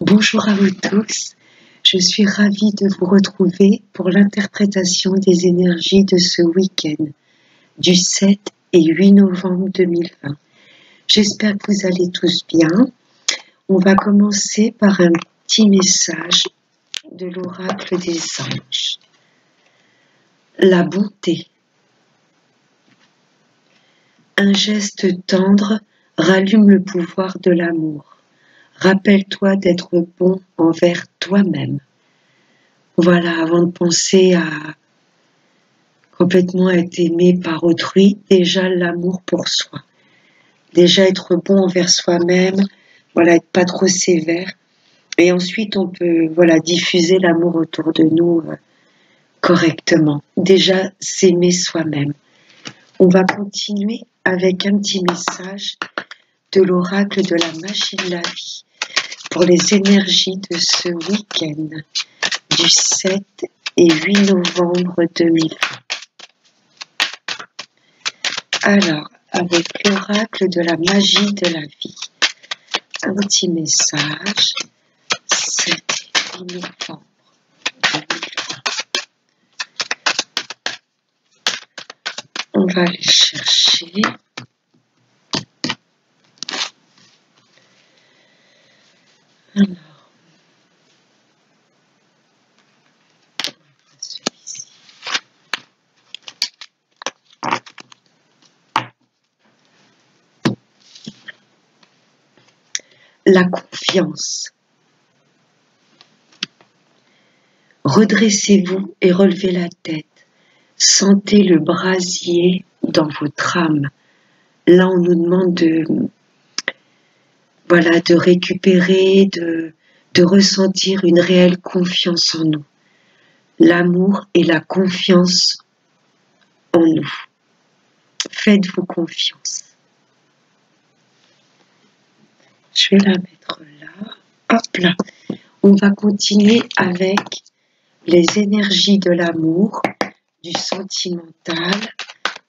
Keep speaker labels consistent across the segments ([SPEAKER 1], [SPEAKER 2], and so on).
[SPEAKER 1] Bonjour à vous tous, je suis ravie de vous retrouver pour l'interprétation des énergies de ce week-end du 7 et 8 novembre 2020. J'espère que vous allez tous bien. On va commencer par un petit message de l'oracle des anges. La bonté. Un geste tendre rallume le pouvoir de l'amour. Rappelle-toi d'être bon envers toi-même. Voilà, avant de penser à complètement être aimé par autrui, déjà l'amour pour soi. Déjà être bon envers soi-même, voilà, être pas trop sévère. Et ensuite, on peut, voilà, diffuser l'amour autour de nous correctement. Déjà, s'aimer soi-même. On va continuer avec un petit message de l'oracle de la magie de la vie pour les énergies de ce week-end du 7 et 8 novembre 2020. Alors, avec l'oracle de la magie de la vie, un petit message, 7 et 8 novembre 2020. On va aller chercher. Alors, celui-ci. La confiance. Redressez-vous et relevez la tête. Sentez le brasier dans votre âme. Là, on nous demande de récupérer, de ressentir une réelle confiance en nous. L'amour et la confiance en nous. Faites-vous confiance. Je vais la mettre là. Hop là. On va continuer avec les énergies de l'amour, du sentimental,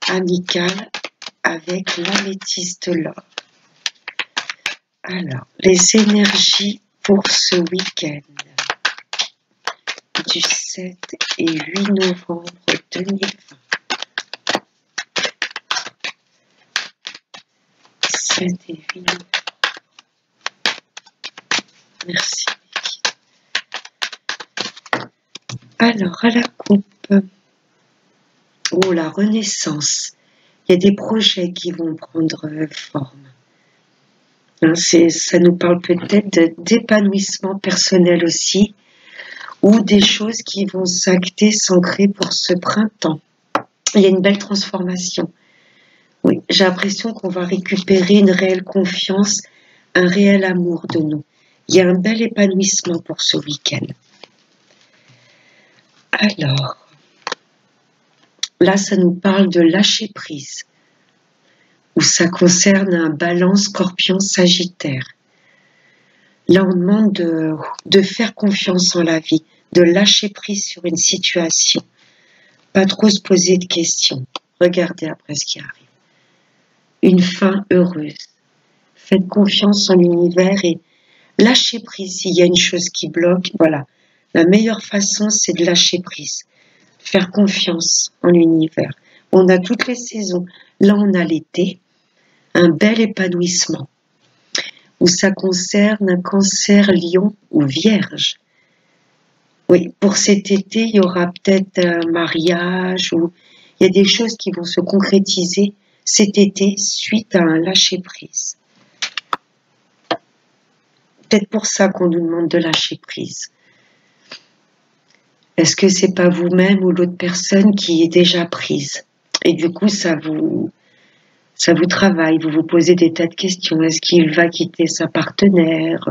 [SPEAKER 1] amical, avec l'améthyste l'or. Alors, les énergies pour ce week-end du 7 et 8 novembre 2020. 7 et 8 novembre. Merci. Alors, à la coupe. Oh, la renaissance. Il y a des projets qui vont prendre forme. Ça nous parle peut-être d'épanouissement personnel aussi, ou des choses qui vont s'acter, s'ancrer pour ce printemps. Il y a une belle transformation. Oui, j'ai l'impression qu'on va récupérer une réelle confiance, un réel amour de nous. Il y a un bel épanouissement pour ce week-end. Alors, là, ça nous parle de lâcher prise, où ça concerne un balance scorpion-sagittaire. Là, on demande de faire confiance en la vie, de lâcher prise sur une situation, pas trop se poser de questions. Regardez après ce qui arrive. Une fin heureuse. Faites confiance en l'univers et lâchez prise. S'il y a une chose qui bloque, voilà. La meilleure façon, c'est de lâcher prise. Faire confiance en l'univers. On a toutes les saisons. Là, on a l'été, un bel épanouissement, où ça concerne un cancer, lion ou vierge. Oui, pour cet été, il y aura peut-être un mariage, ou il y a des choses qui vont se concrétiser cet été suite à un lâcher-prise. Peut-être pour ça qu'on nous demande de lâcher prise. Est-ce que c'est pas vous-même ou l'autre personne qui est déjà prise? Et du coup, ça vous travaille, vous vous posez des tas de questions. Est-ce qu'il va quitter sa partenaire?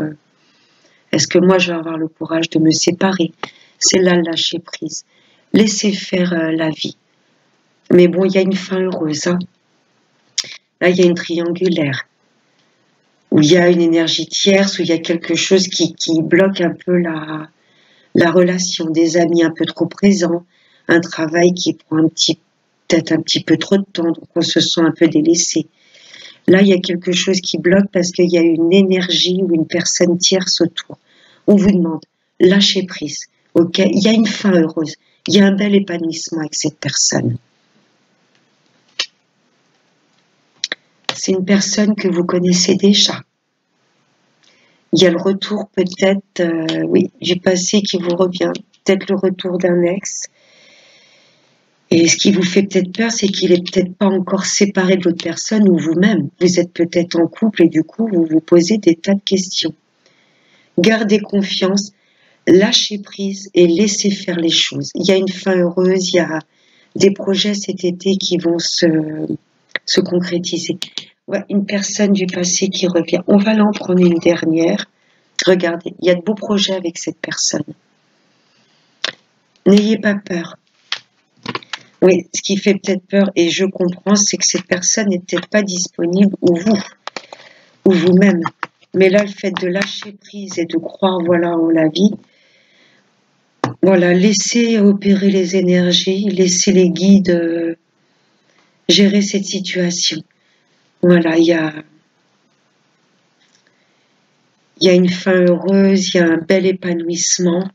[SPEAKER 1] Est-ce que moi, je vais avoir le courage de me séparer? C'est là le lâcher prise. Laissez faire la vie. Mais bon, il y a une fin heureuse. Hein. Là, il y a une triangulaire. Où il y a une énergie tierce, où il y a quelque chose qui bloque un peu la relation, des amis un peu trop présents, un travail qui prend peut-être un petit peu trop de temps, donc on se sent un peu délaissé. Là, il y a quelque chose qui bloque parce qu'il y a une énergie ou une personne tierce autour. On vous demande, lâchez prise, ok? Il y a une fin heureuse, il y a un bel épanouissement avec cette personne. C'est une personne que vous connaissez déjà. Il y a le retour peut-être, oui, du passé qui vous revient, peut-être le retour d'un ex. Et ce qui vous fait peut-être peur, c'est qu'il est peut-être pas encore séparé de votre personne ou vous-même. Vous êtes peut-être en couple et du coup, vous vous posez des tas de questions. Gardez confiance, lâchez prise et laissez faire les choses. Il y a une fin heureuse, il y a des projets cet été qui vont se concrétiser. Ouais, une personne du passé qui revient. On va l'en prendre une dernière. Regardez, il y a de beaux projets avec cette personne. N'ayez pas peur. Oui, ce qui fait peut-être peur, et je comprends, c'est que cette personne n'est peut-être pas disponible, ou vous-même. Mais là, le fait de lâcher prise et de croire, voilà, en la vie, voilà, laissez opérer les énergies, laissez les guides gérer cette situation. Voilà, il y a une fin heureuse, il y a un bel épanouissement,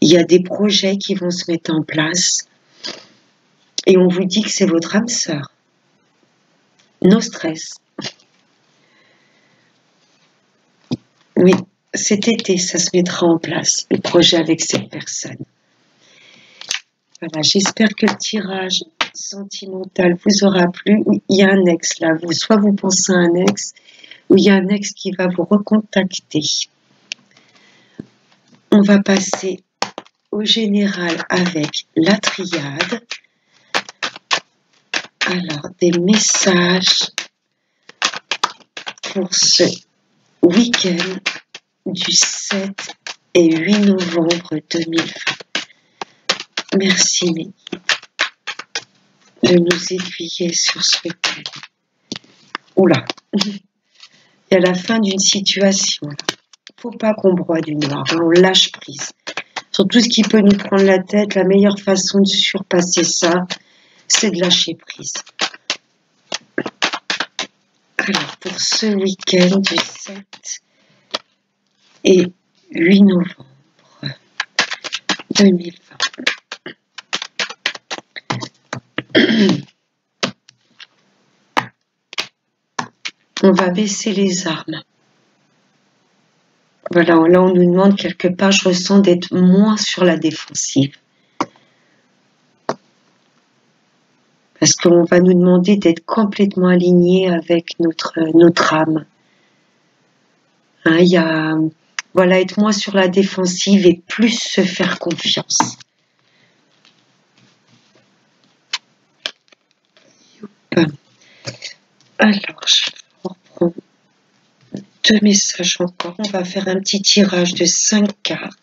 [SPEAKER 1] il y a des projets qui vont se mettre en place. Et on vous dit que c'est votre âme sœur. No stress. Oui, cet été, ça se mettra en place, le projet avec cette personne. Voilà, j'espère que le tirage sentimental vous aura plu. Oui, il y a un ex là, soit vous pensez à un ex, ou il y a un ex qui va vous recontacter. On va passer au général avec la triade. Alors, des messages pour ce week-end du 7 et 8 novembre 2020. Merci mes guides de nous aiguiller sur ce week-end. Oula, il y a la fin d'une situation. Faut pas qu'on broie du noir, hein, on lâche prise. Sur tout ce qui peut nous prendre la tête, la meilleure façon de surpasser ça, c'est de lâcher prise. Alors, pour ce week-end du 7 et 8 novembre 2020. On va baisser les armes. Voilà, là on nous demande quelque part, je ressens d'être moins sur la défensive. Parce qu'on va nous demander d'être complètement aligné avec notre âme. Hein, il y a, voilà, être moins sur la défensive et plus se faire confiance. Alors, je reprends 2 messages encore. On va faire un petit tirage de 5 cartes.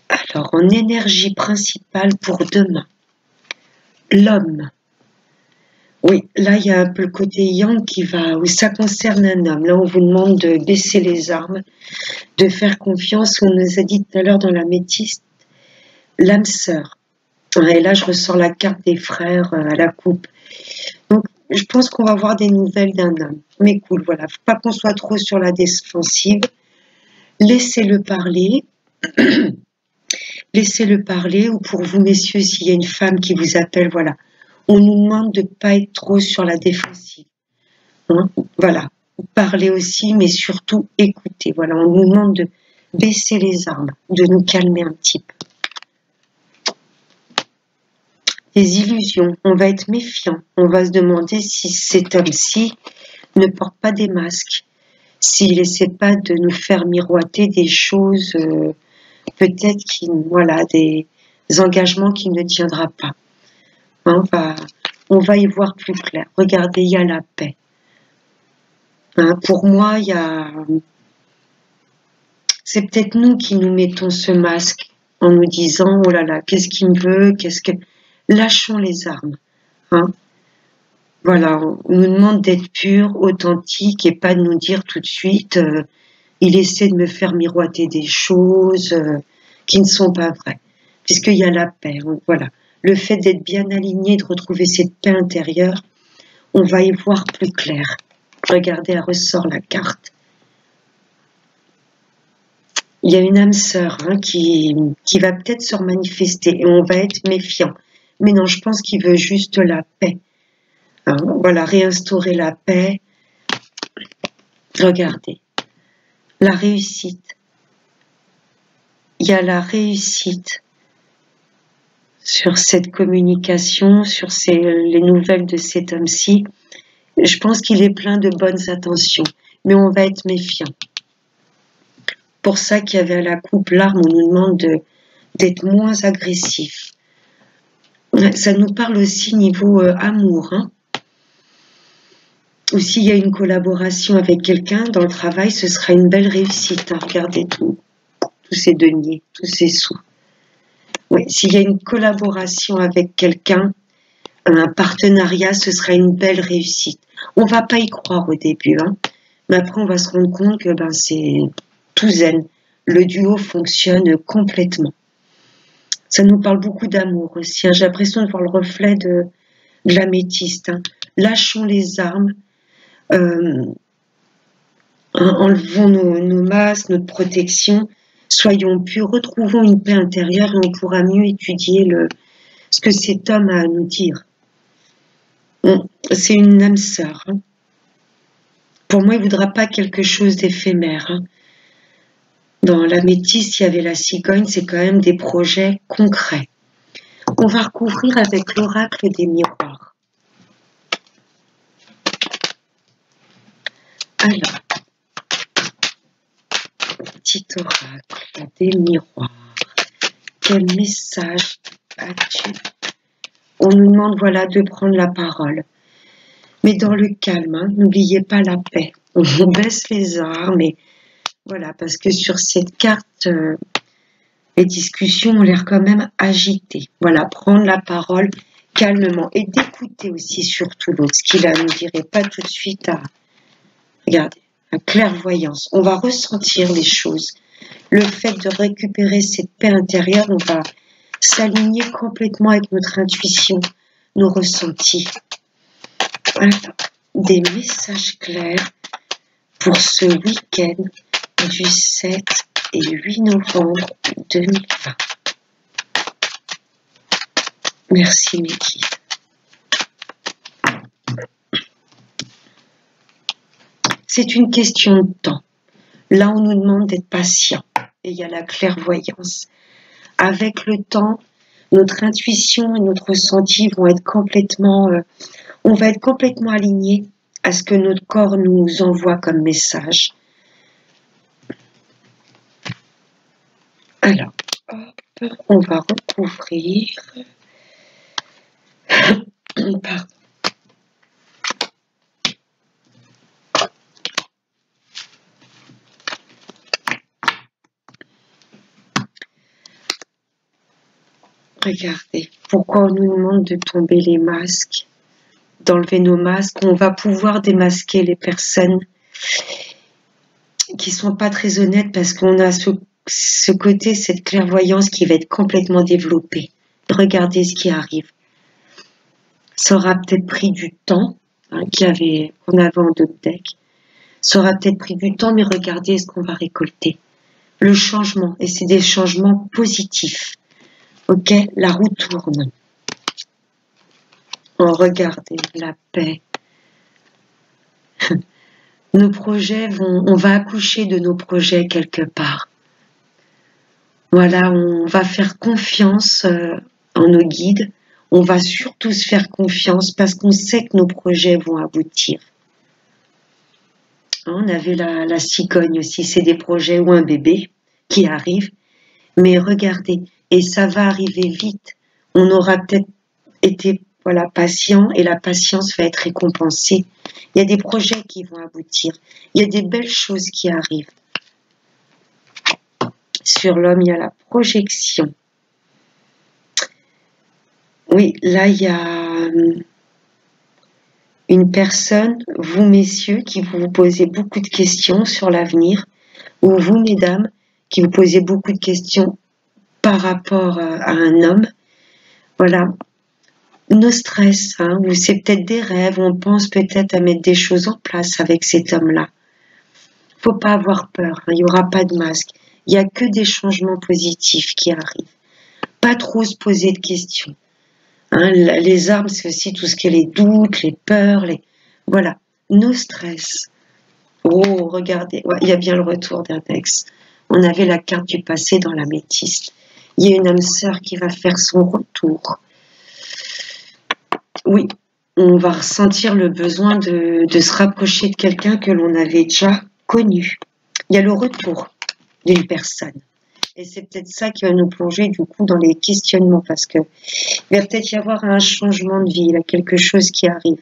[SPEAKER 1] Alors, en énergie principale pour demain, l'homme. Oui, là, il y a un peu le côté yang qui va, où ça concerne un homme. Là, on vous demande de baisser les armes, de faire confiance. On nous a dit tout à l'heure dans la métiste, l'âme sœur. Et là, je ressors la carte des frères à la coupe. Donc, je pense qu'on va avoir des nouvelles d'un homme. Mais cool, voilà. Faut pas qu'on soit trop sur la défensive. Laissez-le parler. Laissez-le parler. Ou pour vous, messieurs, s'il y a une femme qui vous appelle, voilà. On nous demande de ne pas être trop sur la défensive. Hein, voilà. Parler aussi, mais surtout écouter. Voilà. On nous demande de baisser les armes, de nous calmer un petit peu. Des illusions, on va être méfiant, on va se demander si cet homme-ci ne porte pas des masques, s'il n'essaie pas de nous faire miroiter des choses, peut-être voilà, des engagements qu'il ne tiendra pas. Hein, on va y voir plus clair. Regardez, il y a la paix. Hein, pour moi, c'est peut-être nous qui nous mettons ce masque en nous disant, oh là là, qu'est-ce qu'il me veut, lâchons les armes. Hein. Voilà, on nous demande d'être pur, authentique et pas de nous dire tout de suite il essaie de me faire miroiter des choses qui ne sont pas vraies. Puisqu'il y a la paix. Voilà. Le fait d'être bien aligné, de retrouver cette paix intérieure, on va y voir plus clair. Regardez, elle ressort la carte. Il y a une âme sœur qui va peut-être se manifester et on va être méfiant. Mais non, je pense qu'il veut juste la paix. Hein, voilà, réinstaurer la paix. Regardez, la réussite. Il y a la réussite sur cette communication, sur les nouvelles de cet homme-ci. Je pense qu'il est plein de bonnes intentions, mais on va être méfiant. Pour ça qu'il y avait à la coupe l'arme, on nous demande d'être moins agressif. Ça nous parle aussi niveau amour. Hein. Ou s'il y a une collaboration avec quelqu'un dans le travail, ce sera une belle réussite. Hein. Regardez tous ces deniers, tous ces sous. Oui, s'il y a une collaboration avec quelqu'un, un partenariat, ce sera une belle réussite. On va pas y croire au début, hein, mais après on va se rendre compte que c'est tout zen. Le duo fonctionne complètement. Ça nous parle beaucoup d'amour aussi. Hein. J'ai l'impression de voir le reflet de l'améthyste. Hein. Lâchons les armes, enlevons nos masques, notre protection, soyons purs, retrouvons une paix intérieure et on pourra mieux étudier ce que cet homme a à nous dire. C'est une âme sœur. Hein. Pour moi, il ne voudra pas quelque chose d'éphémère. Hein. Dans l'améthyste, il y avait la cigogne, c'est quand même des projets concrets. On va recouvrir avec l'oracle des miroirs. Alors, petit oracle des miroirs. Quel message as-tu? On nous demande, voilà, de prendre la parole. Mais dans le calme, hein, n'oubliez pas la paix. On baisse les armes et voilà, parce que sur cette carte, les discussions ont l'air quand même agitées. Voilà, prendre la parole calmement et d'écouter aussi surtout l'autre, ce qu'il a à nous dire et pas tout de suite à... Regardez, la clairvoyance. On va ressentir les choses. Le fait de récupérer cette paix intérieure, on va s'aligner complètement avec notre intuition, nos ressentis. Alors, des messages clairs pour ce week-end du 7 et 8 novembre 2020. Merci mes guides. C'est une question de temps. Là, on nous demande d'être patient. Et il y a la clairvoyance. Avec le temps, notre intuition et notre ressenti vont être complètement... on va être complètement alignés à ce que notre corps nous envoie comme message. Alors, hop, on va recouvrir. Pardon. Regardez, pourquoi on nous demande de tomber les masques, d'enlever nos masques. On va pouvoir démasquer les personnes qui sont pas très honnêtes parce qu'on a ce côté, cette clairvoyance qui va être complètement développée. Regardez ce qui arrive. Ça aura peut-être pris du temps, hein, qu'on avait en d'autres decks. Ça aura peut-être pris du temps, mais regardez ce qu'on va récolter. Le changement, et c'est des changements positifs. Ok, la roue tourne. Oh, regardez, la paix. Nos projets on va accoucher de nos projets quelque part. Voilà, on va faire confiance en nos guides. On va surtout se faire confiance parce qu'on sait que nos projets vont aboutir. On avait la cigogne aussi, c'est des projets ou un bébé qui arrive. Mais regardez, et ça va arriver vite. On aura peut-être été patient et la patience va être récompensée. Il y a des projets qui vont aboutir. Il y a des belles choses qui arrivent. Sur l'homme, il y a la projection. Oui, là, il y a une personne, vous messieurs, qui vous posez beaucoup de questions sur l'avenir, ou vous, mesdames, qui vous posez beaucoup de questions par rapport à un homme. Voilà. nos stress, hein, ou c'est peut-être des rêves, on pense peut-être à mettre des choses en place avec cet homme-là. Faut pas avoir peur, hein, il n'y aura pas de masque. Il n'y a que des changements positifs qui arrivent. Pas trop se poser de questions. Hein, les armes, c'est aussi tout ce qui est les doutes, les peurs, voilà, nos stress. Oh, regardez, ouais, il y a bien le retour d'index. On avait la carte du passé dans l'améthyste. Il y a une âme sœur qui va faire son retour. Oui, on va ressentir le besoin de se rapprocher de quelqu'un que l'on avait déjà connu. Il y a le retour d'une personne. Et c'est peut-être ça qui va nous plonger du coup dans les questionnements, parce que il va peut-être y avoir un changement de vie, il y a quelque chose qui arrive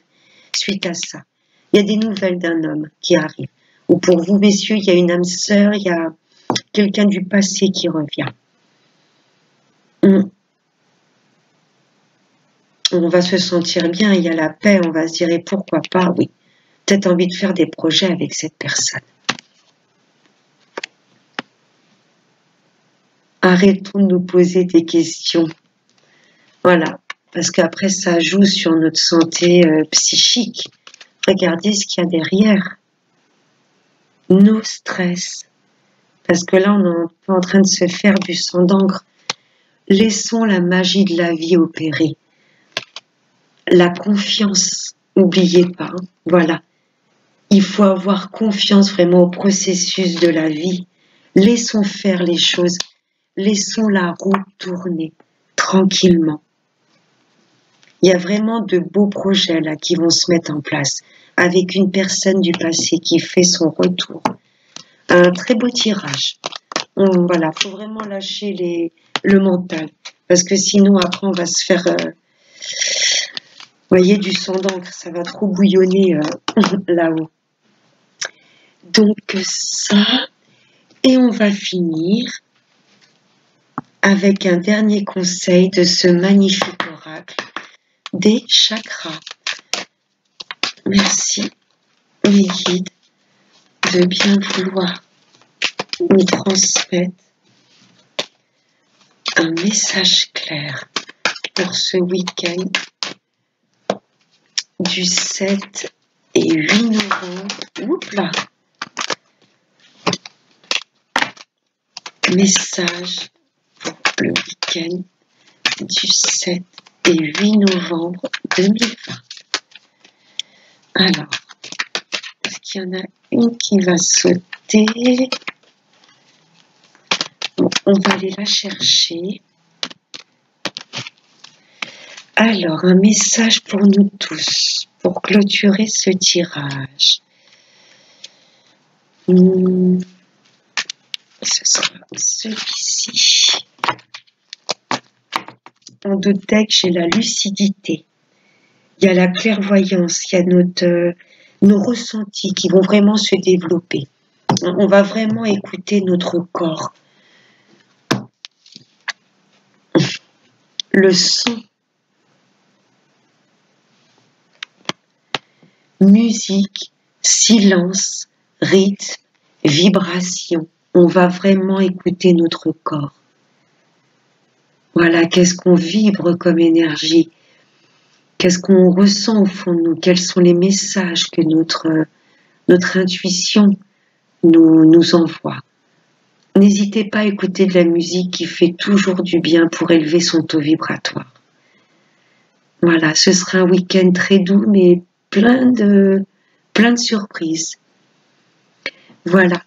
[SPEAKER 1] suite à ça. Il y a des nouvelles d'un homme qui arrive. Ou pour vous, messieurs, il y a une âme sœur, il y a quelqu'un du passé qui revient. On va se sentir bien, il y a la paix, on va se dire, et pourquoi pas, oui. Peut-être envie de faire des projets avec cette personne. Arrêtons de nous poser des questions. Voilà, parce qu'après, ça joue sur notre santé psychique. Regardez ce qu'il y a derrière. Nos stress. Parce que là, on est en train de se faire du sang d'encre. Laissons la magie de la vie opérer. La confiance, n'oubliez pas, hein, voilà. Il faut avoir confiance vraiment au processus de la vie. Laissons faire les choses. Laissons la roue tourner tranquillement. Il y a vraiment de beaux projets là qui vont se mettre en place avec une personne du passé qui fait son retour. Un très beau tirage. Voilà, faut vraiment lâcher le mental parce que sinon après on va se faire, voyez, du sang d'encre, ça va trop bouillonner là-haut. Donc ça, et on va finir avec un dernier conseil de ce magnifique oracle des chakras. Merci, mes guides, de bien vouloir nous transmettre un message clair pour ce week-end du 7 et 8 novembre. Oups là. Message pour le week-end du 7 et 8 novembre 2020. Alors, est-ce qu'il y en a une qui va sauter? Bon, on va aller la chercher. Alors, un message pour nous tous, pour clôturer ce tirage. Ce sera celui-ci. En doutait que j'ai la lucidité. Il y a la clairvoyance, il y a nos ressentis qui vont vraiment se développer. On va vraiment écouter notre corps. Le son. Musique, silence, rythme, vibration. On va vraiment écouter notre corps. Voilà, qu'est-ce qu'on vibre comme énergie? Qu'est-ce qu'on ressent au fond de nous? Quels sont les messages que notre intuition nous envoie? N'hésitez pas à écouter de la musique qui fait toujours du bien pour élever son taux vibratoire. Voilà, ce sera un week-end très doux, mais plein de surprises. Voilà.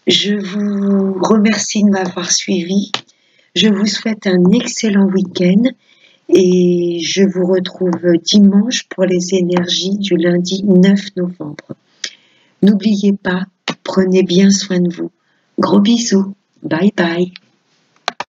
[SPEAKER 1] Je vous remercie de m'avoir suivi. Je vous souhaite un excellent week-end et je vous retrouve dimanche pour les énergies du lundi 9 novembre. N'oubliez pas, prenez bien soin de vous. Gros bisous. Bye bye.